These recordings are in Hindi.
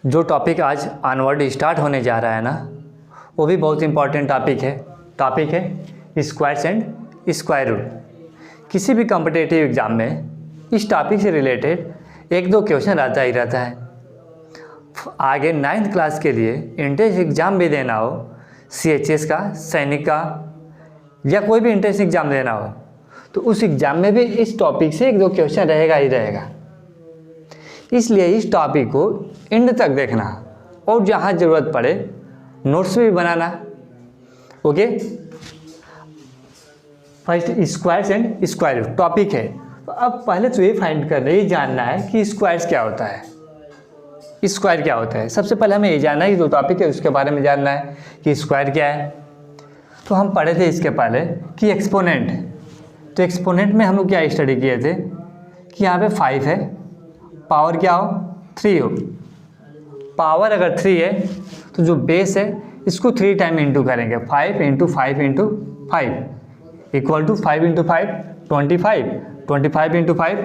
जो टॉपिक आज ऑनवर्ड स्टार्ट होने जा रहा है ना, वो भी बहुत इंपॉर्टेंट टॉपिक है स्क्वायर्स एंड स्क्वायर रूट। किसी भी कॉम्पिटिटिव एग्ज़ाम में इस टॉपिक से रिलेटेड एक दो क्वेश्चन आता ही रहता है। आगे 9th क्लास के लिए एंट्रेंस एग्ज़ाम भी देना हो, CHS का, सैनिक का या कोई भी एंट्रेंस एग्ज़ाम देना हो, तो उस एग्ज़ाम में भी इस टॉपिक से एक दो क्वेश्चन रहेगा ही रहेगा। इसलिए इस टॉपिक को एंड तक देखना और जहाँ ज़रूरत पड़े नोट्स भी बनाना। Okay, first squares and square root topic है। तो अब पहले तो ये फाइंड करना, ये जानना है कि स्क्वायर्स क्या होता है, स्क्वायर क्या होता है। सबसे पहले हमें ये जानना है कि जो टॉपिक है उसके बारे में जानना है कि स्क्वायर क्या है। तो हम पढ़े थे इसके पहले कि एक्सपोनेंट, तो एक्सपोनेंट में हम लोग क्या स्टडी किए थे कि यहाँ पे 5 है, पावर क्या हो 3 हो। पावर अगर 3 है तो जो बेस है इसको 3 टाइम इंटू करेंगे, 5 into 5 into 5 equal to 5 into 5 25, 25 into 5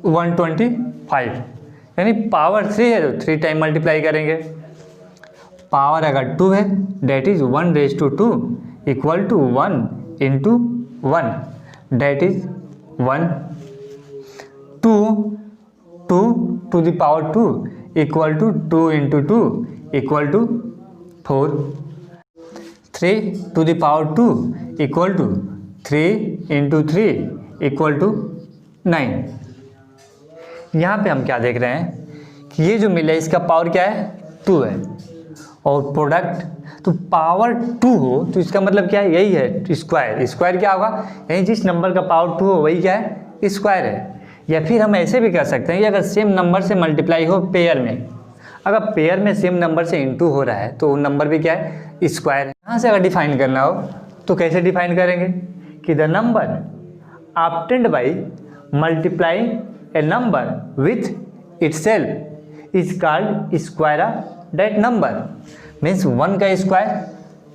125, यानी पावर 3 है तो 3 टाइम मल्टीप्लाई करेंगे। पावर अगर 2 है that is 1 raise to 2 equal to 1 into 1 that is 1। 2 to the power 2 equal to 2 into 2 equal to 4। 3 to the power 2 equal to 3 into 3 equal to 9। यहाँ पे हम क्या देख रहे हैं कि ये जो मिला है इसका पावर क्या है 2 है, और प्रोडक्ट तो पावर 2 हो तो इसका मतलब क्या है, यही है स्क्वायर। स्क्वायर क्या होगा, यही जिस नंबर का पावर 2 हो वही क्या है स्क्वायर है। या फिर हम ऐसे भी कर सकते हैं कि अगर सेम नंबर से मल्टीप्लाई हो पेयर में, अगर पेयर में सेम नंबर से इंटू हो रहा है तो वो नंबर भी क्या है स्क्वायर है। यहाँ से अगर डिफाइन करना हो तो कैसे डिफाइन करेंगे कि the number obtained by multiplying A number with itself is called square of that number. Means 1 का स्क्वायर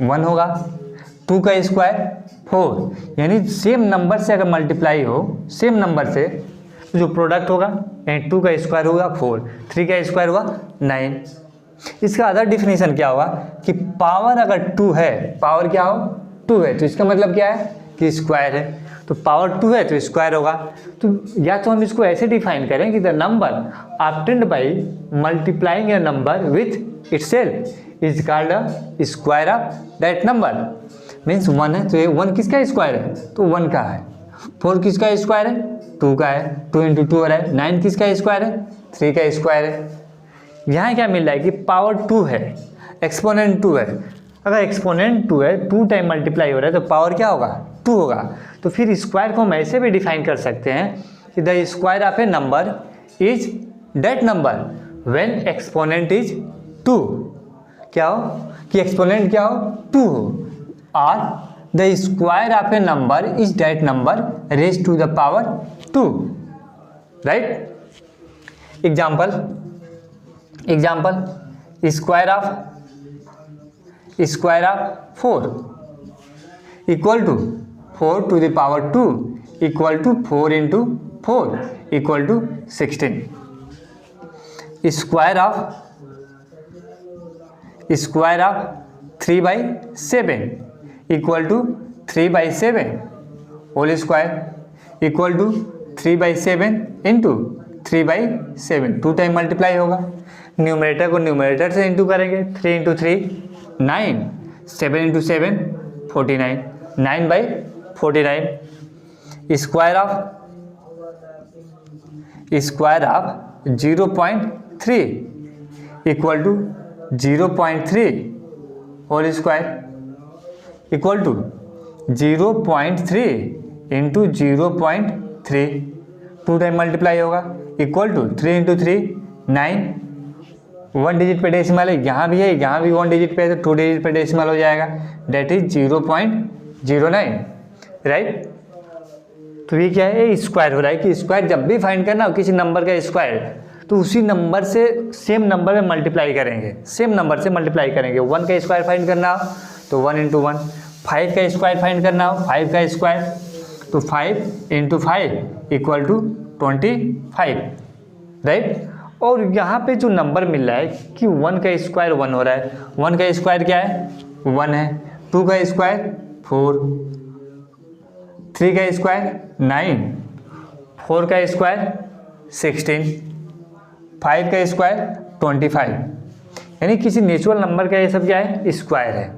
1 होगा, 2 का स्क्वायर 4, यानी सेम नंबर से अगर मल्टीप्लाई हो सेम नंबर से तो जो प्रोडक्ट होगा यानी 2 का स्क्वायर होगा 4, 3 का स्क्वायर हुआ 9। इसका अदर डिफिनीशन क्या होगा कि पावर अगर 2 है, पावर क्या हो 2 है तो इसका मतलब क्या है कि स्क्वायर है। तो पावर 2 है तो स्क्वायर होगा। तो या तो हम इसको ऐसे डिफाइन करें कि the number obtained by multiplying A number with itself is called a square of that number. Means 1 है तो ये 1 किसका स्क्वायर है तो 1 का है। 4 किसका स्क्वायर है 2 का है, 2 इंटू 2 हो रहा है। 9 किसका स्क्वायर है 3 का स्क्वायर है। यहाँ क्या मिल रहा है कि पावर 2 है, एक्सपोनेंट 2 है। अगर एक्सपोनेंट 2 है 2 टाइम मल्टीप्लाई हो रहा है तो पावर क्या होगा 2 होगा। तो फिर स्क्वायर को हम ऐसे भी डिफाइन कर सकते हैं कि the square of a number is that number when exponent is 2। क्या हो कि एक्सपोनेंट क्या हो 2 हो, और the square of a number is that number raise to the power 2, right. Example square of 4 equal to 4 to the power 2 equal to 4 into 4 equal to 16। Square of 3/7 equal to 3/7 whole square equal to 3/7 into 3/7, 2 time multiply होगा। न्यूमरेटर को न्यूमरेटर से इंटू करेंगे, 3 into 3 9, 7 into 7 49, 9/49। Square of 0.3 equal to 0.3 whole square equal to 0.3 into 0.3, 2 time multiply होगा इक्वल टू 3 इंटू 3 9, 1 डिजिट पे डेसिमल है, यहाँ भी है यहाँ भी 1 डिजिट पे है तो 2 डिजिट पे डेसिमल हो जाएगा, डेट इज 0.09, राइट। तो ये क्या है स्क्वायर हो रहा है कि स्क्वायर जब भी फाइंड करना हो किसी नंबर का स्क्वायर तो उसी नंबर से सेम नंबर में मल्टीप्लाई करेंगे, सेम नंबर से मल्टीप्लाई करेंगे। 1 का स्क्वायर फाइंड करना हो तो 1 इंटू 1, 5 का स्क्वायर फाइंड करना हो 5 का स्क्वायर तो 5 इंटू 5 इक्वल टू 25, राइट। और यहाँ पे जो नंबर मिल रहा है कि 1 का स्क्वायर 1 हो रहा है, 1 का स्क्वायर क्या है 1 है, 2 का स्क्वायर 4, 3 का स्क्वायर 9, 4 का स्क्वायर 16, 5 का स्क्वायर 25, यानी किसी नेचुरल नंबर का ये सब क्या है स्क्वायर है।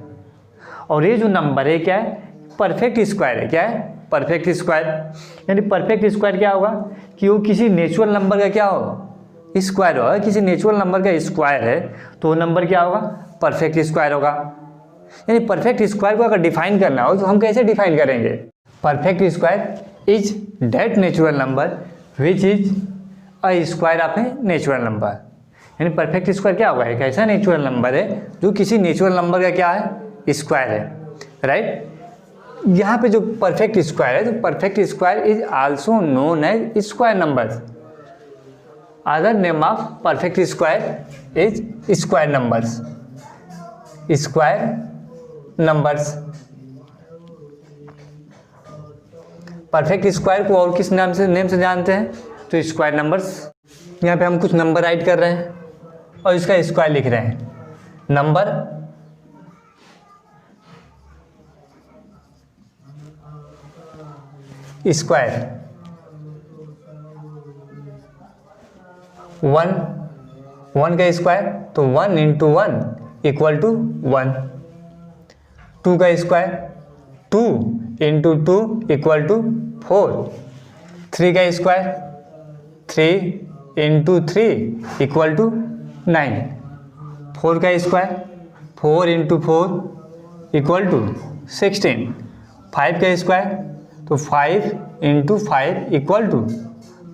और ये जो नंबर है क्या है परफेक्ट स्क्वायर है, क्या है परफेक्ट स्क्वायर। यानी परफेक्ट स्क्वायर क्या होगा कि वो किसी नेचुरल नंबर का क्या हो स्क्वायर होगा, किसी नेचुरल नंबर का स्क्वायर है तो वो नंबर क्या होगा परफेक्ट स्क्वायर होगा। यानी परफेक्ट स्क्वायर को अगर डिफाइन करना हो तो हम कैसे डिफाइन करेंगे, perfect square is that natural number which is a square of a natural number. यानी परफेक्ट स्क्वायर क्या होगा एक ऐसा नेचुरल नंबर है जो किसी नेचुरल नंबर का क्या है स्क्वायर है, राइट। यहाँ पे जो परफेक्ट स्क्वायर है तो perfect square is also known as square numbers. Other name of perfect square is square numbers, square numbers. Perfect square को और किस नाम से जानते हैं तो स्क्वायर नंबर्स। यहाँ पे हम कुछ नंबर राइट कर रहे हैं और इसका स्क्वायर लिख रहे हैं। नंबर स्क्वायर 1 का स्क्वायर तो 1 इंटू 1 इक्वल टू 1, 2 का स्क्वायर 2 इंटू 2 इक्वल टू 4, 3 का स्क्वायर 3 इंटू 3 इक्वल टू 9, 4 का स्क्वायर 4 इंटू 4 इक्वल टू 16, 5 का स्क्वायर तो 5 इंटू 5 इक्वल टू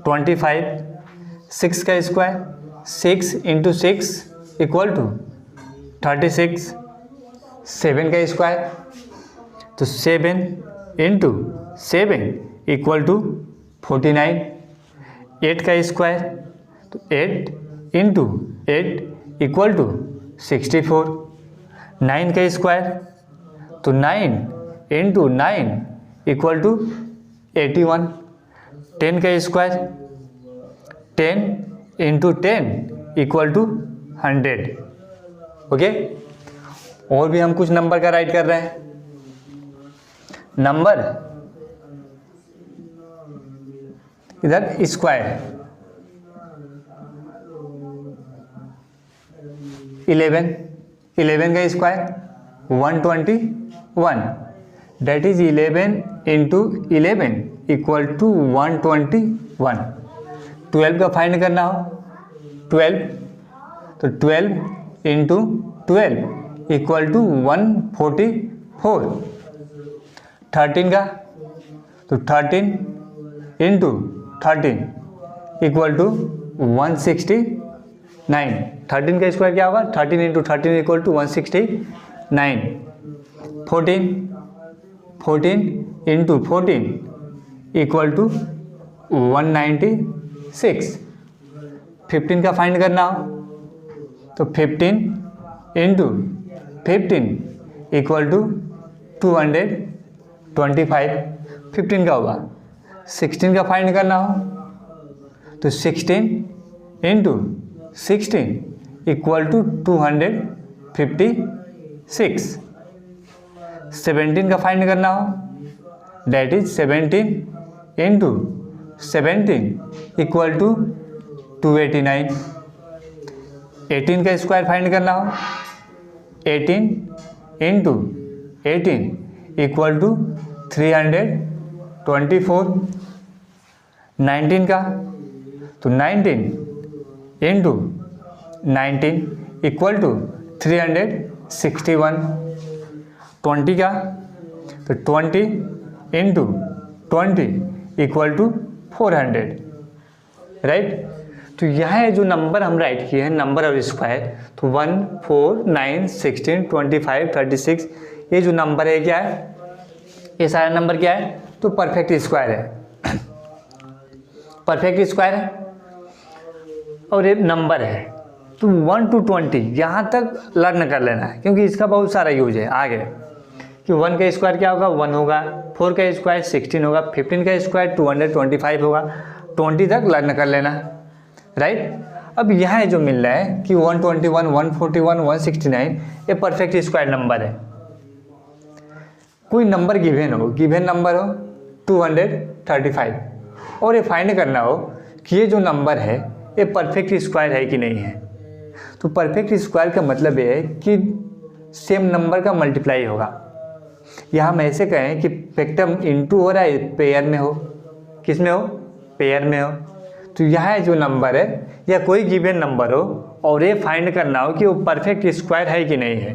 25, 6 का स्क्वायर 6 इंटू 6 इक्वल टू 36, 7 का स्क्वायर तो 7 इंटू 7 इक्वल टू 49, 8 का स्क्वायर तो 8 इंटू 8 इक्वल टू 64, 9 का स्क्वायर तो 9 इंटू 9 इक्वल टू 81, 10 का square 10 into 10 equal to 100। Okay, और भी हम कुछ नंबर का राइट कर रहे हैं। नंबर इधर स्क्वायर 11 का square 121, that is 11 into 11 equal to 121। 12 का फाइंड करना हो 12 तो 12 इंटू 12 इक्वल टू 144, 13 का तो 13 इंटू 13 इक्वल टू 169, 13 का स्क्वायर क्या होगा 13 into 13 equal to 169, 14 into 14 equal to 196, 15 का फाइंड करना हो तो 15 इंटू 15 इक्वल टू 225, 15 का होगा। 16 का फाइंड करना हो तो 16 इंटू 16 इक्वल टू 256, 17 का फाइंड करना हो that is 17 into 17 equal to 289, 18 का स्क्वायर फाइंड करना हो 18 इंटू 18 इक्वल टू 324, 19 का तो 19 इंटू 19 इक्वल टू 361, 20 का तो 20 इंटू 20 इक्वल टू 400, राइट। तो यहाँ जो नंबर हम राइट किए हैं नंबर और स्क्वायर तो 1, 4, 9, 16, 25, 36 ये जो नंबर है क्या है ये सारा नंबर क्या है तो परफेक्ट स्क्वायर है, परफेक्ट स्क्वायर है। और ये नंबर है तो 1 to 20 यहाँ तक लर्न कर लेना है क्योंकि इसका बहुत सारा यूज है आगे कि 1 का स्क्वायर क्या होगा 1 होगा, 4 का स्क्वायर 16 होगा, 15 का स्क्वायर 225 होगा, 20 तक लर्न कर लेना, राइट। अब यहाँ जो मिल रहा है कि 121, 141, 169 ये परफेक्ट स्क्वायर नंबर है। कोई नंबर गिवन नंबर हो 235 और ये फाइंड करना हो कि ये जो नंबर है ये परफेक्ट स्क्वायर है कि नहीं है। तो परफेक्ट स्क्वायर का मतलब ये है कि सेम नंबर का मल्टीप्लाई होगा, या हम ऐसे कहें कि फैक्टर इनटू हो रहा है पेयर में हो। किस में हो? पेयर में हो। तो यहाँ जो नंबर है या कोई गिवन नंबर हो और ये फाइंड करना हो कि वो परफेक्ट स्क्वायर है कि नहीं है,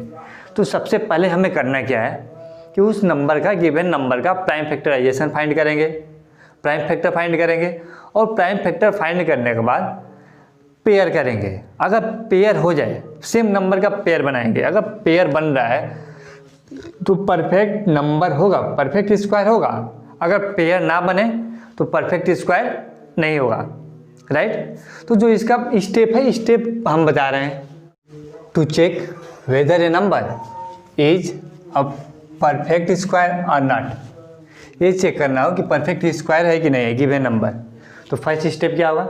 तो सबसे पहले हमें करना क्या है कि उस नंबर का गिवन नंबर का प्राइम फैक्टराइजेशन फाइंड करेंगे, प्राइम फैक्टर फाइंड करेंगे और प्राइम फैक्टर फाइंड करने के बाद पेयर करेंगे। अगर पेयर हो जाए, सेम नंबर का पेयर बनाएंगे, अगर पेयर बन रहा है तो परफेक्ट नंबर होगा, परफेक्ट स्क्वायर होगा। अगर पेयर ना बने तो परफेक्ट स्क्वायर नहीं होगा, राइट। तो जो इसका स्टेप है, स्टेप हम बता रहे हैं। To check whether a number is a perfect square or not, ये चेक करना हो कि परफेक्ट स्क्वायर है कि नहीं है गिवन नंबर। तो फर्स्ट स्टेप क्या होगा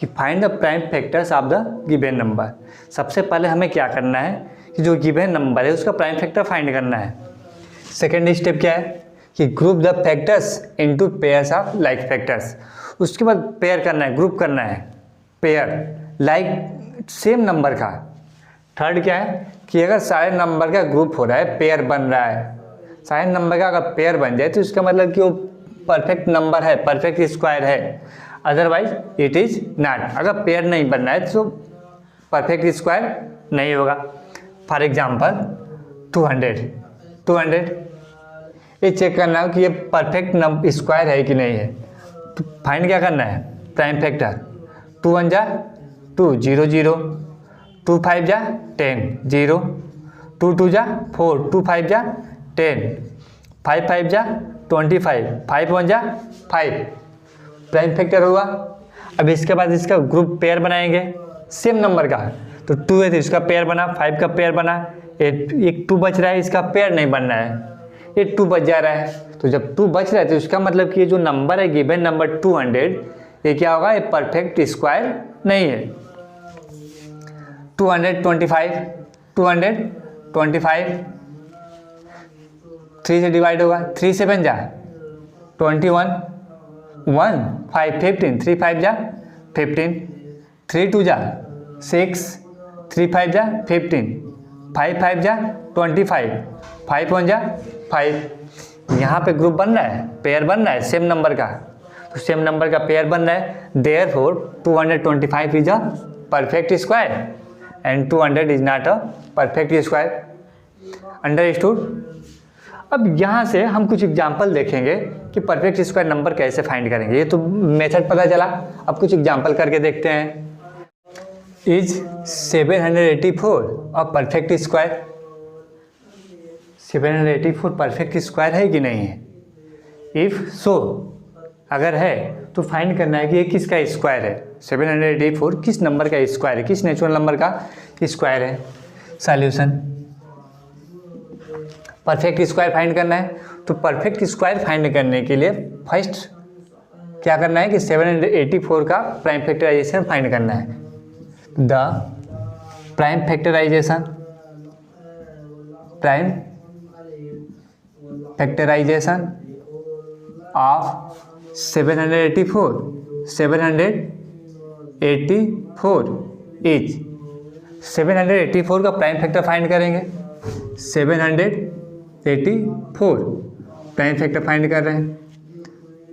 कि find the prime factors of the given number. सबसे पहले हमें क्या करना है कि जो गिवन नंबर है उसका प्राइम फैक्टर फाइंड करना है। सेकेंड स्टेप क्या है कि group the factors into pairs of like factors. उसके बाद पेयर करना है, ग्रुप करना है, पेयर लाइक सेम नंबर का। थर्ड क्या है कि अगर सारे नंबर का ग्रुप हो रहा है, पेयर बन रहा है, सारे नंबर का अगर पेयर बन जाए तो इसका मतलब कि वो परफेक्ट नंबर है, परफेक्ट स्क्वायर है। Otherwise it is not. अगर पेयर नहीं बन रहा है तो परफेक्ट स्क्वायर नहीं होगा। फॉर एग्जाम्पल 200 ये चेक करना हो कि ये परफेक्ट स्क्वायर है कि नहीं है। तो फाइंड क्या करना है? Prime factor. 2 1 जा 2 0 0, 2 5 जा 10 0, 2 2 जा 4, 2 5 जा 10, 5 5 जा 25, 5 1 जा 5, प्राइम फैक्टर हुआ। अब इसके बाद इसका ग्रुप पेयर बनाएंगे सेम नंबर का। तो 2 है तो इसका पेयर बना, 5 का पेयर बना, एक 2 बच रहा है, इसका पेयर नहीं बन रहा है, ये 2 बच जा रहा है। तो जब 2 बच रहा है तो इसका मतलब कि ये जो नंबर है गिवन नंबर 200 ये क्या होगा? ये परफेक्ट स्क्वायर नहीं है। 225 3 से डिवाइड होगा, 3 7 जा 21, 1 5 15, 3 5 जा 15, 3 2 जा 6, 3 5 जा 15, 5 5 जा 25, 5 1 जा 5। यहाँ पे ग्रुप बन रहा है, पेयर बन रहा है सेम नंबर का। तो सेम नंबर का पेयर बन रहा है, therefore 225 is a perfect square and 200 is not a perfect square. Understood? अब यहाँ से हम कुछ एग्जाम्पल देखेंगे कि परफेक्ट स्क्वायर नंबर कैसे फाइंड करेंगे। ये तो मेथड पता चला, अब कुछ एग्जाम्पल करके देखते हैं। Is 784 a perfect square? 784 perfect square है कि नहीं है? इफ़ सो, अगर है तो फाइंड करना है कि ये किसका स्क्वायर है। 784 किस नंबर का स्क्वायर है, किस नेचुरल नंबर का स्क्वायर है। सॉल्यूशन, परफेक्ट स्क्वायर फाइंड करना है। तो परफेक्ट स्क्वायर फाइंड करने के लिए फर्स्ट क्या करना है कि 784 का प्राइम फैक्टराइजेशन फाइंड करना है। The prime factorization of 784 is 784 का प्राइम फैक्टर फाइंड करेंगे। 784 प्राइम फैक्टर फाइंड कर रहे हैं।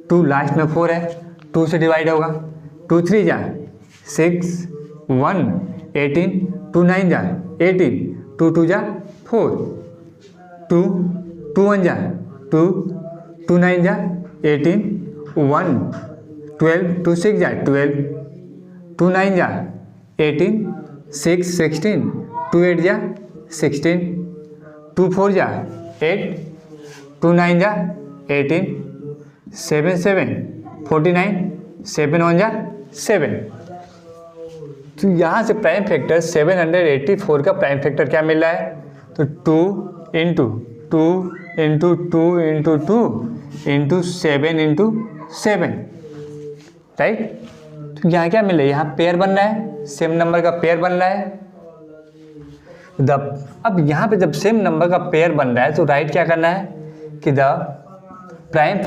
2 लास्ट में 4 है, 2 से डिवाइड होगा, 2 3 जा 6, 1 18, 2 9 जा 18, 2 2 जा 4, 2 2 1 जा 2, 2 9 जा 18, 1 12, 2 6 जा 12, 2 9 जा 18, 6 16, 2 8 जा 16, 2 4 जा 8, 2 9 जा 18, 7 7 49, 7 1 जा 7। तो यहाँ से प्राइम फैक्टर 784 का प्राइम फैक्टर क्या मिल रहा है? तो 2 into 2 into 2 into 2 into 7 into 7, right. तो तो यहाँ क्या मिले, यहाँ पेयर बन रहा है, सेम नंबर का पेयर बन रहा है। अब यहाँ पे जब सेम नंबर का पेयर बन रहा है तो राइट क्या करना है कि the prime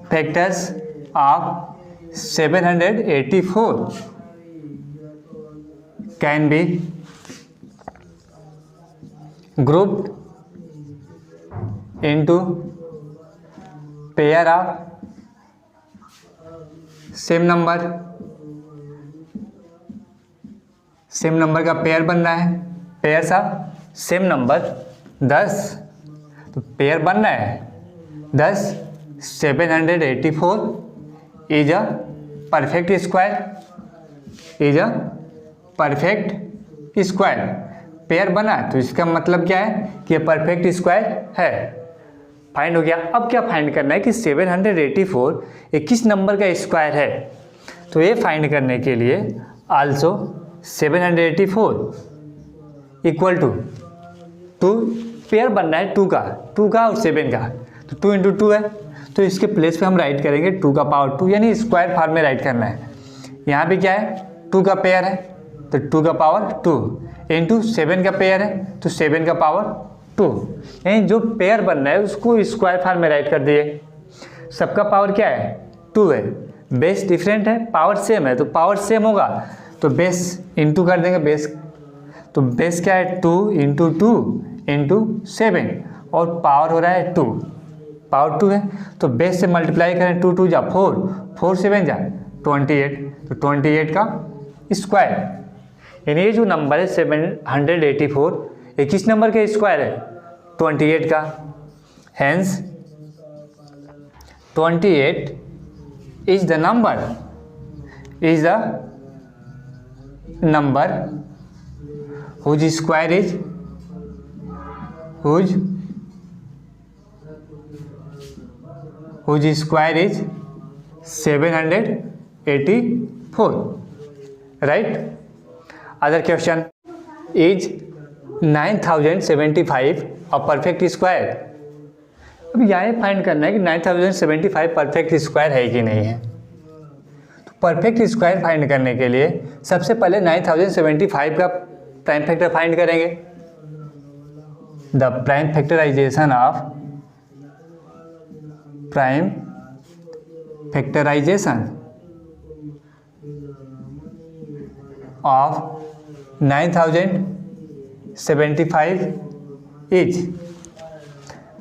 factors of 784 can be grouped into pair of same number का पेयर बन रहा है, पेयर्स ऑफ सेम नंबर 10, तो पेयर बन रहा है 10 784 is a perfect square, pair बना तो इसका मतलब क्या है कि ये परफेक्ट स्क्वायर है। फाइंड हो गया। अब क्या फाइंड करना है कि 784 ये किस नंबर का स्क्वायर है, तो ये फाइंड करने के लिए आल्सो 784 इक्वल टू 2, पेयर बनना है 2 का और 7 का, तो 2 इंटू 2 है, तो इसके प्लेस पे हम राइट करेंगे 2 का पावर 2, यानी स्क्वायर फॉर्म में राइट करना है। यहाँ भी क्या है 2 का पेयर है तो 2 का पावर 2 इंटू 7 का पेयर है तो 7 का पावर 2, यानी जो पेयर बन रहा है उसको स्क्वायर फॉर्म में राइट कर दिए। सबका पावर क्या है 2 है, बेस डिफरेंट है, पावर सेम है, तो पावर सेम होगा तो बेस इंटू कर देंगे बेस, तो बेस क्या है 2 इंटू 2 इंटू 7 और पावर हो रहा है 2, पावर 2 है तो बेस से मल्टीप्लाई करें 2 2 जा 4, 4 7 जा 28, तो 28 का स्क्वायर, यानी ये जो नंबर है 784 ये किस नंबर का स्क्वायर है 28 का, hence 28 is the number whose square is 784, right? Other question, is 9075 a perfect square? अब यहाँ फाइंड करना है कि 9075 परफेक्ट स्क्वायर है कि नहीं है। तो परफेक्ट स्क्वायर फाइंड करने के लिए सबसे पहले 9075 का प्राइम फैक्टर फाइंड करेंगे। The prime factorization of 9075 is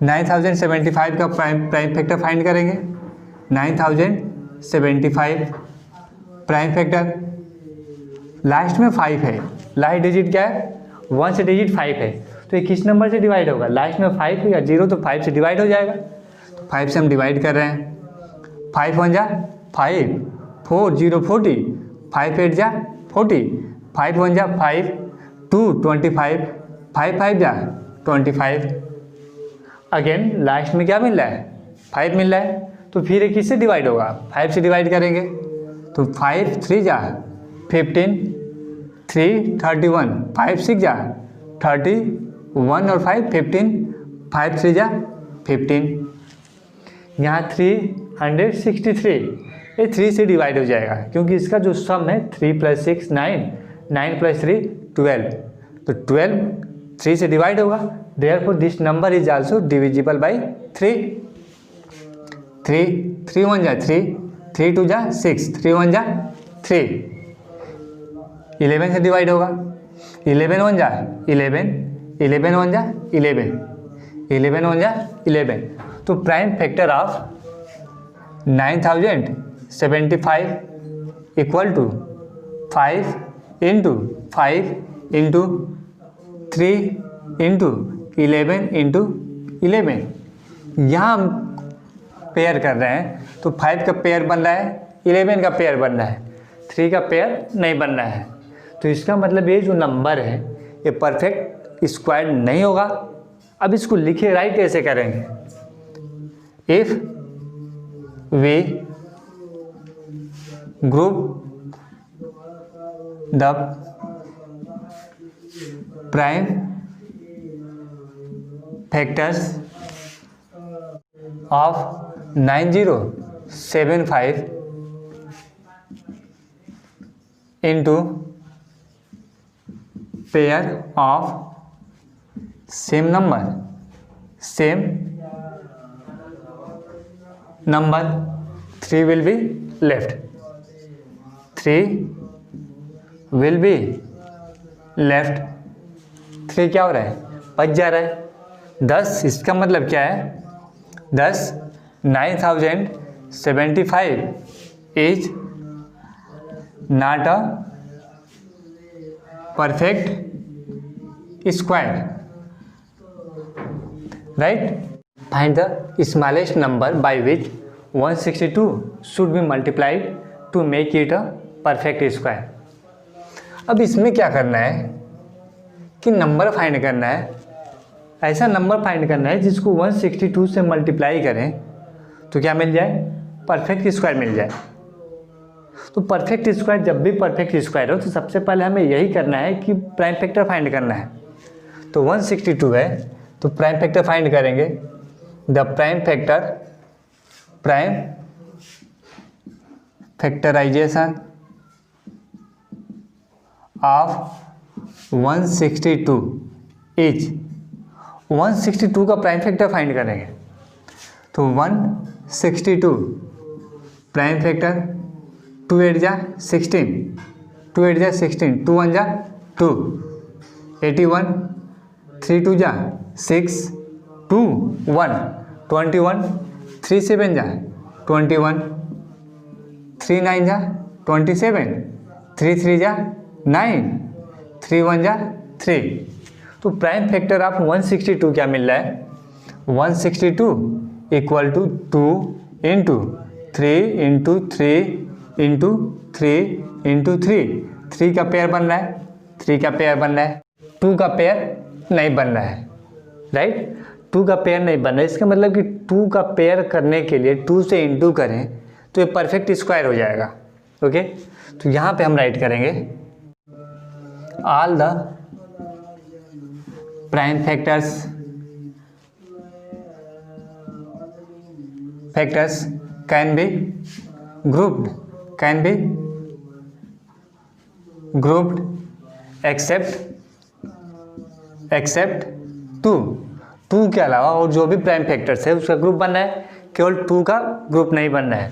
9075 का प्राइम फैक्टर फाइंड करेंगे। 9075 प्राइम फैक्टर लास्ट में 5 है, लास्ट डिजिट क्या है 1 से डिजिट 5 है, तो ये किस नंबर से डिवाइड होगा, लास्ट में 5 या 0 तो 5 से डिवाइड हो जाएगा, तो 5 से हम डिवाइड कर रहे हैं। 5 1 जा 5, 4 0 40, 5 8 जा 40, 5 1 जा 5, 2 25, 5 5 जा 25, अगेन लास्ट में क्या मिल रहा है 5 मिल रहा है, तो फिर ये किससे डिवाइड होगा 5 से डिवाइड करेंगे, तो 5 3 जा 15, 3 31, 5 6 जा 31 और 5 15, 5 3 जा 15, यहाँ 363 ये 3 से डिवाइड हो जाएगा क्योंकि इसका जो सम है 3 + 6 9, 9 + 3 12, तो 12 3 से डिवाइड होगा, therefore this number is also divisible by 3। 3 1 जा 3, 3 2 जा 6, 3 1 जा 3, 11 से डिवाइड होगा, 11 1 जा 11, 11 1 जा 11, 11 1 जा 11, तो prime factor of 9075 equal to 5 into 5 into 3 into 11 into 11, यहाँ हम पेयर कर रहे हैं तो 5 का पेयर बन रहा है, 11 का पेयर बन रहा है, 3 का पेयर नहीं बन रहा है, तो इसका मतलब ये जो नंबर है ये परफेक्ट स्क्वायर नहीं होगा। अब इसको लिखे राइट कैसे करेंगे, if we group the prime factors of 9075 75 into pair of same number 3 will be left, 3 क्या हो रहा है, बच जा रहा है 10। इसका मतलब क्या है 10 9075 is not a perfect square, right. Find the smallest number by which 162 should be multiplied to make it a perfect square. अब इसमें क्या करना है कि नंबर फाइंड करना है, ऐसा नंबर फाइंड करना है जिसको 162 से मल्टीप्लाई करें तो क्या मिल जाए, परफेक्ट स्क्वायर मिल जाए। तो परफेक्ट स्क्वायर, जब भी परफेक्ट स्क्वायर हो तो सबसे पहले हमें यही करना है कि प्राइम फैक्टर फाइंड करना है। तो 162 है तो प्राइम फैक्टर फाइंड करेंगे। The prime factorization of 162 is, 162 का प्राइम फैक्टर फाइंड करेंगे। तो 162 प्राइम फैक्टर 2 8 जा 16, 2 8 जा 16, 2 1 जा 2, 81, 3 2 जा 6, 2 1 21, 3 7 जा 21, 3 9 जा 27, 3 3 जा 9, 3 1 जा 3। तो प्राइम फैक्टर ऑफ 162 क्या मिल रहा है, 162 equal to 2 into 3 into 3 into 3 into 3, 3 का पेयर बन रहा है, 3 का पेयर बन रहा है, 2 का पेयर नहीं बन रहा है, राइट। 2 का पेयर नहीं बन रहा है, इसका मतलब कि 2 का पेयर करने के लिए 2 से इंटू करें तो ये परफेक्ट स्क्वायर हो जाएगा, ओके। तो यहाँ पे हम राइट करेंगे all the prime factors can B grouped except 2 के अलावा और जो भी प्राइम फैक्टर्स है उसका ग्रुप बन रहा है, केवल 2 का ग्रुप नहीं बन रहा है।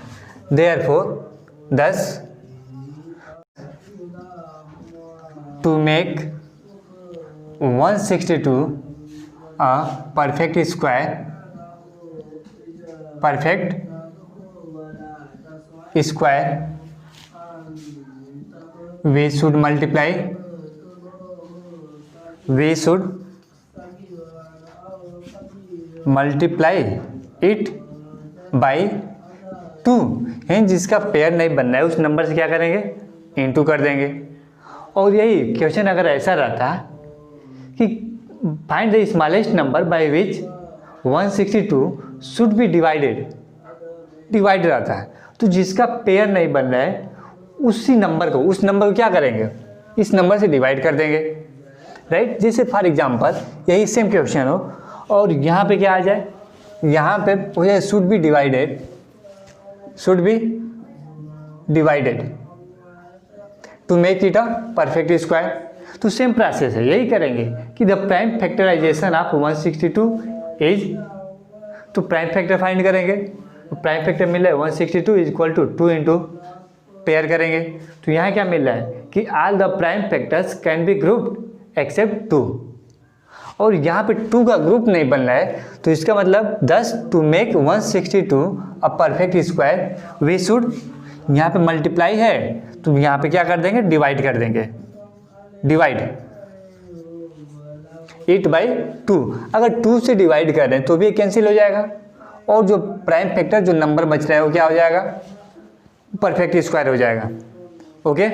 Therefore thus to make 162 a perfect square we should multiply it by 2 है। जिसका पेयर नहीं बनना है उस नंबर से क्या करेंगे, इंटू कर देंगे। और यही क्वेश्चन अगर ऐसा रहता कि find the smallest number by which 162 should B divide रहता है, तो जिसका पेयर नहीं बन रहा है उस नंबर को क्या करेंगे, इस नंबर से डिवाइड कर देंगे, राइट। जैसे फॉर एग्जांपल यही सेम क्वेश्चन हो और यहाँ पे क्या आ जाए, यहाँ पे हो जाए should be divided to make it a perfect square. तो सेम प्रोसेस है, यही करेंगे कि the prime factorization of 162 is, तो प्राइम फैक्टर फाइंड करेंगे। प्राइम फैक्टर मिल रहा है 162 is equal to 2 into pair करेंगे। तो यहाँ क्या मिल रहा है कि all the prime factors can be grouped except 2, और यहाँ पे 2 का ग्रुप नहीं बन रहा है तो इसका मतलब 10 to make 162 a perfect square we should, यहाँ पे मल्टीप्लाई है तो यहाँ पे क्या कर देंगे, डिवाइड कर देंगे, डिवाइड इट बाई 2। अगर 2 से डिवाइड कर रहे हैं तो भी कैंसिल हो जाएगा और जो प्राइम फैक्टर जो नंबर बच रहा है वो क्या हो जाएगा, परफेक्ट स्क्वायर हो जाएगा, ओके।